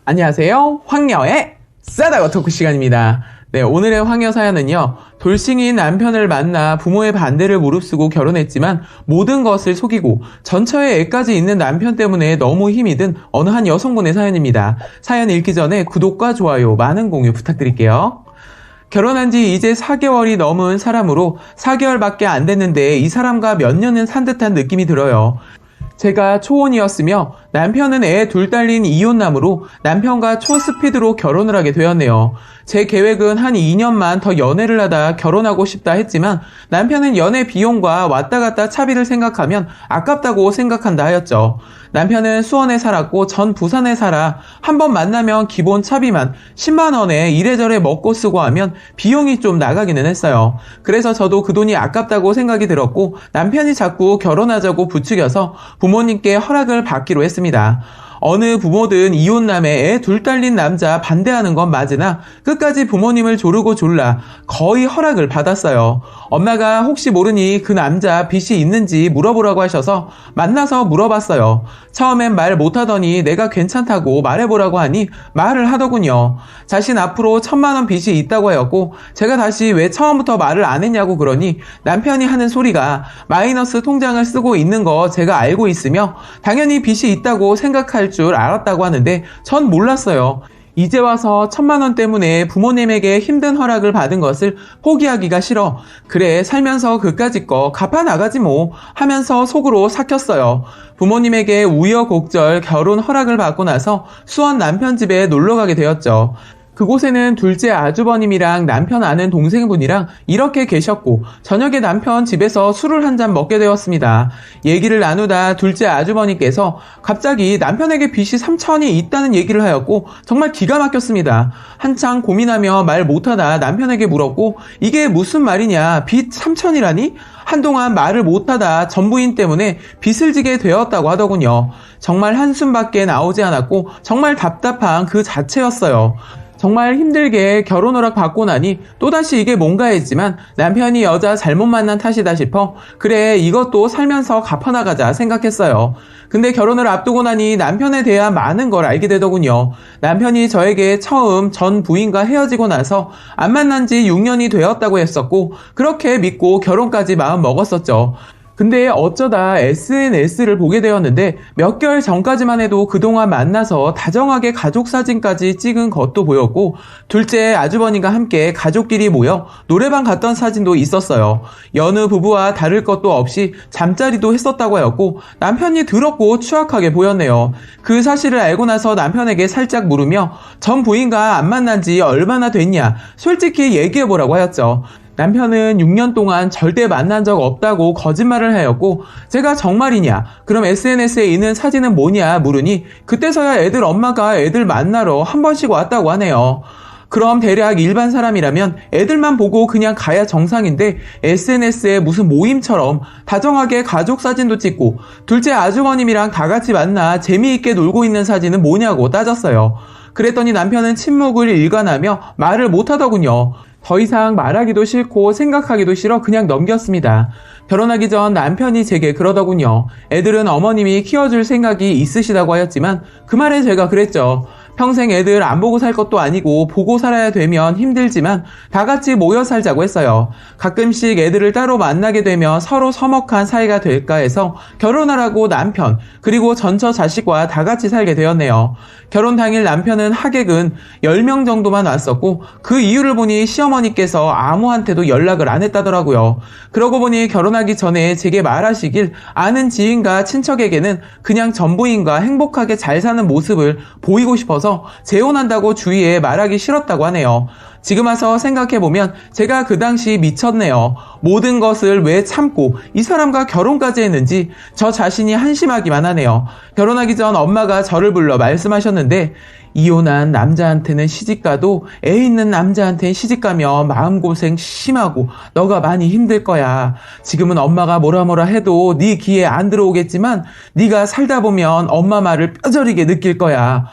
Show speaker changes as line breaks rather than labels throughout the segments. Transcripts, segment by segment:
안녕하세요. 황여의 싸다고 토크 시간입니다. 네, 오늘의 황여 사연은요. 돌싱인 남편을 만나 부모의 반대를 무릅쓰고 결혼했지만 모든 것을 속이고 전처의 애까지 있는 남편 때문에 너무 힘이 든 어느 한 여성분의 사연입니다. 사연 읽기 전에 구독과 좋아요, 많은 공유 부탁드릴게요. 결혼한 지 이제 4개월이 넘은 사람으로 4개월밖에 안 됐는데 이 사람과 몇 년은 산 듯한 느낌이 들어요. 제가 초혼이었으며 남편은 애 둘 딸린 이혼남으로 남편과 초스피드로 결혼을 하게 되었네요. 제 계획은 한 2년만 더 연애를 하다 결혼하고 싶다 했지만 남편은 연애 비용과 왔다 갔다 차비를 생각하면 아깝다고 생각한다 하였죠. 남편은 수원에 살았고 전 부산에 살아 한 번 만나면 기본 차비만 10만 원에 이래저래 먹고 쓰고 하면 비용이 좀 나가기는 했어요. 그래서 저도 그 돈이 아깝다고 생각이 들었고 남편이 자꾸 결혼하자고 부추겨서 부모님께 허락을 받기로 했습니다. 어느 부모든 이혼남에 애 둘 딸린 남자 반대하는 건 맞으나 끝까지 부모님을 조르고 졸라 거의 허락을 받았어요. 엄마가 혹시 모르니 그 남자 빚이 있는지 물어보라고 하셔서 만나서 물어봤어요. 처음엔 말 못하더니 내가 괜찮다고 말해보라고 하니 말을 하더군요. 자신 앞으로 1,000만 원 빚이 있다고 하였고 제가 다시 왜 처음부터 말을 안 했냐고 그러니 남편이 하는 소리가 마이너스 통장을 쓰고 있는 거 제가 알고 있으며 당연히 빚이 있다고 생각할 줄 알았다고 하는데 전 몰랐어요. 이제 와서 1,000만 원 때문에 부모님에게 힘든 허락을 받은 것을 포기하기가 싫어. 그래 살면서 그까짓 거 갚아나가지 뭐 하면서 속으로 삭혔어요. 부모님에게 우여곡절 결혼 허락을 받고 나서 수원 남편 집에 놀러가게 되었죠. 그곳에는 둘째 아주버님이랑 남편 아는 동생분이랑 이렇게 계셨고 저녁에 남편 집에서 술을 한 잔 먹게 되었습니다. 얘기를 나누다 둘째 아주버님께서 갑자기 남편에게 빚이 3천이 있다는 얘기를 하였고 정말 기가 막혔습니다. 한창 고민하며 말 못하다 남편에게 물었고 이게 무슨 말이냐, 빚 3천이라니? 한동안 말을 못하다 전부인 때문에 빚을 지게 되었다고 하더군요. 정말 한숨밖에 나오지 않았고 정말 답답한 그 자체였어요. 정말 힘들게 결혼 허락 받고 나니 또다시 이게 뭔가 했지만 남편이 여자 잘못 만난 탓이다 싶어 그래 이것도 살면서 갚아나가자 생각했어요. 근데 결혼을 앞두고 나니 남편에 대한 많은 걸 알게 되더군요. 남편이 저에게 처음 전 부인과 헤어지고 나서 안 만난 지 6년이 되었다고 했었고 그렇게 믿고 결혼까지 마음 먹었었죠. 근데 어쩌다 SNS를 보게 되었는데 몇 개월 전까지만 해도 그동안 만나서 다정하게 가족 사진까지 찍은 것도 보였고 둘째 아주버님과 함께 가족끼리 모여 노래방 갔던 사진도 있었어요. 여느 부부와 다를 것도 없이 잠자리도 했었다고 하였고 남편이 더럽고 추악하게 보였네요. 그 사실을 알고 나서 남편에게 살짝 물으며 전 부인과 안 만난 지 얼마나 됐냐 솔직히 얘기해보라고 하였죠. 남편은 6년 동안 절대 만난 적 없다고 거짓말을 하였고 제가 정말이냐 그럼 SNS에 있는 사진은 뭐냐 물으니 그때서야 애들 엄마가 애들 만나러 한 번씩 왔다고 하네요. 그럼 대략 일반 사람이라면 애들만 보고 그냥 가야 정상인데 SNS에 무슨 모임처럼 다정하게 가족 사진도 찍고 둘째 아주버님이랑 다 같이 만나 재미있게 놀고 있는 사진은 뭐냐고 따졌어요. 그랬더니 남편은 침묵을 일관하며 말을 못하더군요. 더 이상 말하기도 싫고 생각하기도 싫어 그냥 넘겼습니다. 결혼하기 전 남편이 제게 그러더군요. 애들은 어머님이 키워줄 생각이 있으시다고 하였지만 그 말에 제가 그랬죠. 평생 애들 안 보고 살 것도 아니고 보고 살아야 되면 힘들지만 다 같이 모여 살자고 했어요. 가끔씩 애들을 따로 만나게 되면 서로 서먹한 사이가 될까 해서 결혼하라고 남편 그리고 전처 자식과 다 같이 살게 되었네요. 결혼 당일 남편은 하객은 10명 정도만 왔었고 그 이유를 보니 시어머니께서 아무한테도 연락을 안 했다더라고요. 그러고 보니 결혼하기 전에 제게 말하시길 아는 지인과 친척에게는 그냥 전부인과 행복하게 잘 사는 모습을 보이고 싶어서 재혼한다고 주위에 말하기 싫었다고 하네요. 지금 와서 생각해보면 제가 그 당시 미쳤네요. 모든 것을 왜 참고 이 사람과 결혼까지 했는지 저 자신이 한심하기만 하네요. 결혼하기 전 엄마가 저를 불러 말씀하셨는데 이혼한 남자한테는 시집가도 애 있는 남자한테는 시집가면 마음고생 심하고 너가 많이 힘들 거야. 지금은 엄마가 뭐라 해도 네 귀에 안 들어오겠지만 네가 살다 보면 엄마 말을 뼈저리게 느낄 거야.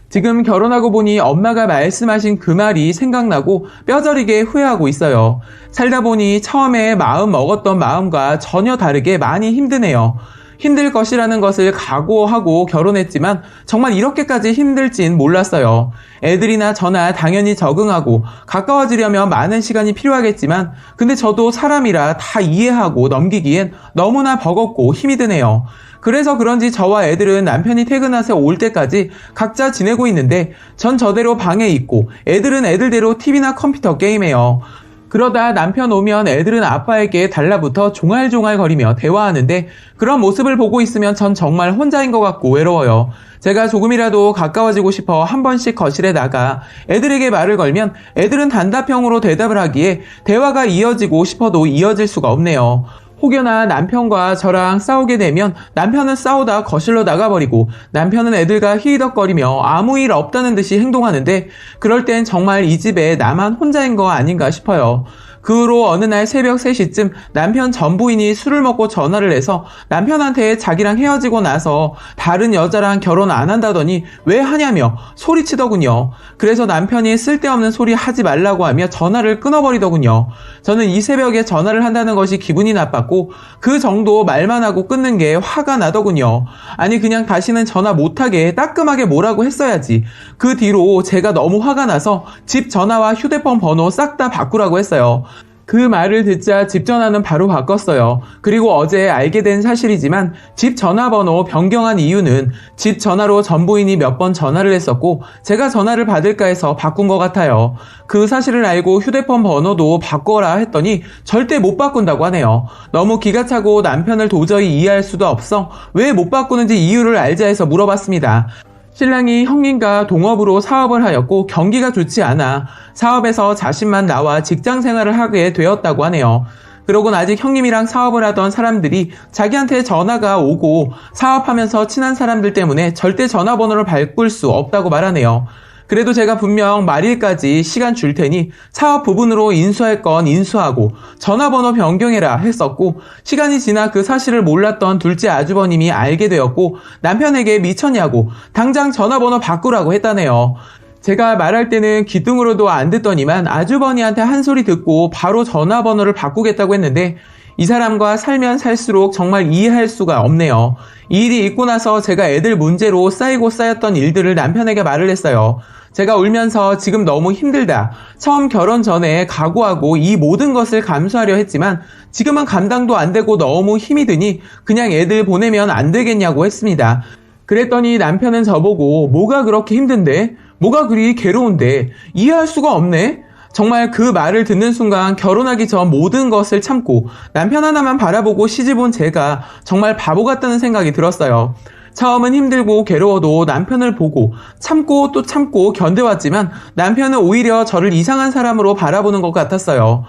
지금 결혼하고 보니 엄마가 말씀하신 그 말이 생각나고 뼈저리게 후회하고 있어요. 살다 보니 처음에 마음 먹었던 마음과 전혀 다르게 많이 힘드네요. 힘들 것이라는 것을 각오하고 결혼했지만 정말 이렇게까지 힘들진 몰랐어요. 애들이나 저나 당연히 적응하고 가까워지려면 많은 시간이 필요하겠지만 근데 저도 사람이라 다 이해하고 넘기기엔 너무나 버겁고 힘이 드네요. 그래서 그런지 저와 애들은 남편이 퇴근해서 올 때까지 각자 지내고 있는데 전 저대로 방에 있고 애들은 애들대로 TV나 컴퓨터 게임해요. 그러다 남편 오면 애들은 아빠에게 달라붙어 종알종알거리며 대화하는데 그런 모습을 보고 있으면 전 정말 혼자인 것 같고 외로워요. 제가 조금이라도 가까워지고 싶어 한 번씩 거실에 나가 애들에게 말을 걸면 애들은 단답형으로 대답을 하기에 대화가 이어지고 싶어도 이어질 수가 없네요. 혹여나 남편과 저랑 싸우게 되면 남편은 싸우다 거실로 나가버리고 남편은 애들과 히히덕거리며 아무 일 없다는 듯이 행동하는데 그럴 땐 정말 이 집에 나만 혼자인 거 아닌가 싶어요. 그 후로 어느 날 새벽 3시쯤 남편 전 부인이 술을 먹고 전화를 해서 남편한테 자기랑 헤어지고 나서 다른 여자랑 결혼 안 한다더니 왜 하냐며 소리치더군요. 그래서 남편이 쓸데없는 소리 하지 말라고 하며 전화를 끊어버리더군요. 저는 이 새벽에 전화를 한다는 것이 기분이 나빴고 그 정도 말만 하고 끊는 게 화가 나더군요. 아니 그냥 다시는 전화 못하게 따끔하게 뭐라고 했어야지. 그 뒤로 제가 너무 화가 나서 집 전화와 휴대폰 번호 싹 다 바꾸라고 했어요. 그 말을 듣자 집 전화는 바로 바꿨어요. 그리고 어제 알게 된 사실이지만 집 전화번호 변경한 이유는 집 전화로 전 부인이 몇 번 전화를 했었고 제가 전화를 받을까 해서 바꾼 것 같아요. 그 사실을 알고 휴대폰 번호도 바꿔라 했더니 절대 못 바꾼다고 하네요. 너무 기가 차고 남편을 도저히 이해할 수도 없어 왜 못 바꾸는지 이유를 알자 해서 물어봤습니다. 신랑이 형님과 동업으로 사업을 하였고 경기가 좋지 않아 사업에서 자신만 나와 직장 생활을 하게 되었다고 하네요. 그러곤 아직 형님이랑 사업을 하던 사람들이 자기한테 전화가 오고 사업하면서 친한 사람들 때문에 절대 전화번호를 바꿀 수 없다고 말하네요. 그래도 제가 분명 말일까지 시간 줄 테니 사업 부분으로 인수할 건 인수하고 전화번호 변경해라 했었고 시간이 지나 그 사실을 몰랐던 둘째 아주버님이 알게 되었고 남편에게 미쳤냐고 당장 전화번호 바꾸라고 했다네요. 제가 말할 때는 귀등으로도 안 듣더니만 아주버니한테 한 소리 듣고 바로 전화번호를 바꾸겠다고 했는데 이 사람과 살면 살수록 정말 이해할 수가 없네요. 이 일이 있고 나서 제가 애들 문제로 쌓이고 쌓였던 일들을 남편에게 말을 했어요. 제가 울면서 지금 너무 힘들다. 처음 결혼 전에 각오하고 이 모든 것을 감수하려 했지만 지금은 감당도 안 되고 너무 힘이 드니 그냥 애들 보내면 안 되겠냐고 했습니다. 그랬더니 남편은 저보고 뭐가 그렇게 힘든데? 뭐가 그리 괴로운데? 이해할 수가 없네? 정말 그 말을 듣는 순간 결혼하기 전 모든 것을 참고 남편 하나만 바라보고 시집온 제가 정말 바보 같다는 생각이 들었어요. 처음은 힘들고 괴로워도 남편을 보고 참고 또 참고 견뎌왔지만 남편은 오히려 저를 이상한 사람으로 바라보는 것 같았어요.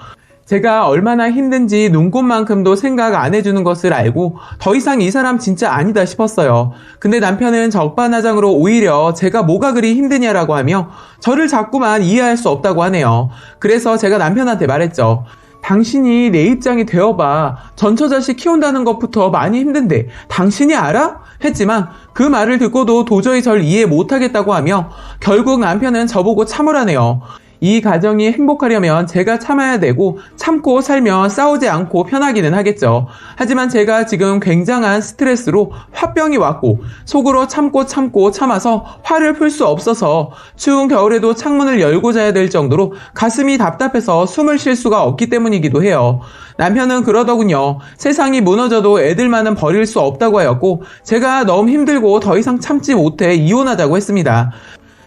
제가 얼마나 힘든지 눈꼽만큼도 생각 안 해주는 것을 알고 더 이상 이 사람 진짜 아니다 싶었어요. 근데 남편은 적반하장으로 오히려 제가 뭐가 그리 힘드냐라고 하며 저를 자꾸만 이해할 수 없다고 하네요. 그래서 제가 남편한테 말했죠. 당신이 내 입장이 되어봐. 전처자식 키운다는 것부터 많이 힘든데 당신이 알아? 했지만 그 말을 듣고도 도저히 절 이해 못하겠다고 하며 결국 남편은 저보고 참으라네요. 이 가정이 행복하려면 제가 참아야 되고 참고 살면 싸우지 않고 편하기는 하겠죠. 하지만 제가 지금 굉장한 스트레스로 화병이 왔고 속으로 참고 참아서 화를 풀 수 없어서 추운 겨울에도 창문을 열고 자야 될 정도로 가슴이 답답해서 숨을 쉴 수가 없기 때문이기도 해요. 남편은 그러더군요. 세상이 무너져도 애들만은 버릴 수 없다고 하였고 제가 너무 힘들고 더 이상 참지 못해 이혼하자고 했습니다.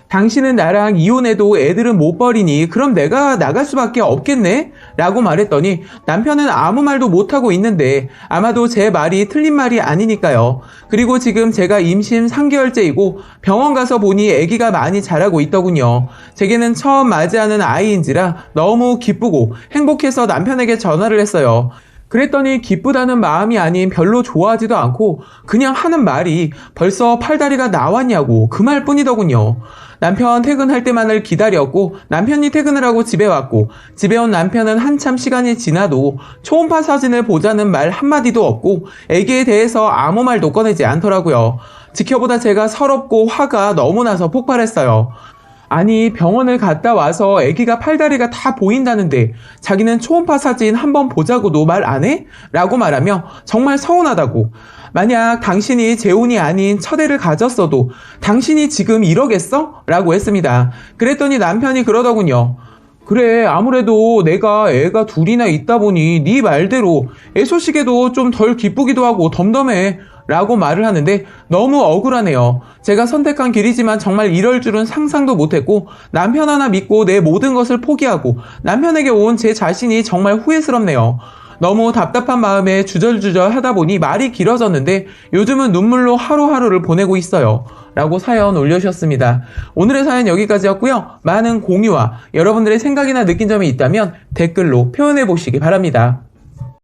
당신은 나랑 이혼해도 애들은 못 버리니 그럼 내가 나갈 수밖에 없겠네? 라고 말했더니 남편은 아무 말도 못하고 있는데 아마도 제 말이 틀린 말이 아니니까요. 그리고 지금 제가 임신 3개월째이고 병원 가서 보니 아기가 많이 자라고 있더군요. 제게는 처음 맞이하는 아이인지라 너무 기쁘고 행복해서 남편에게 전화를 했어요. 그랬더니 기쁘다는 마음이 아닌 별로 좋아하지도 않고 그냥 하는 말이 벌써 팔다리가 나왔냐고 그 말뿐이더군요. 남편 퇴근할 때만을 기다렸고 남편이 퇴근을 하고 집에 왔고 집에 온 남편은 한참 시간이 지나도 초음파 사진을 보자는 말 한마디도 없고 애기에 대해서 아무 말도 꺼내지 않더라고요. 지켜보다 제가 서럽고 화가 너무 나서 폭발했어요. 아니 병원을 갔다 와서 아기가 팔다리가 다 보인다는데 자기는 초음파 사진 한번 보자고도 말 안 해? 라고 말하며 정말 서운하다고. 만약 당신이 재혼이 아닌 첫애를 가졌어도 당신이 지금 이러겠어? 라고 했습니다. 그랬더니 남편이 그러더군요. 그래, 아무래도 내가 애가 둘이나 있다 보니 네 말대로 애 소식에도 좀 덜 기쁘기도 하고 덤덤해 라고 말을 하는데 너무 억울하네요. 제가 선택한 길이지만 정말 이럴 줄은 상상도 못했고 남편 하나 믿고 내 모든 것을 포기하고 남편에게 온 제 자신이 정말 후회스럽네요. 너무 답답한 마음에 주절주절 하다 보니 말이 길어졌는데 요즘은 눈물로 하루하루를 보내고 있어요. 라고 사연 올려주셨습니다. 오늘의 사연 여기까지였고요. 많은 공유와 여러분들의 생각이나 느낀 점이 있다면 댓글로 표현해 보시기 바랍니다.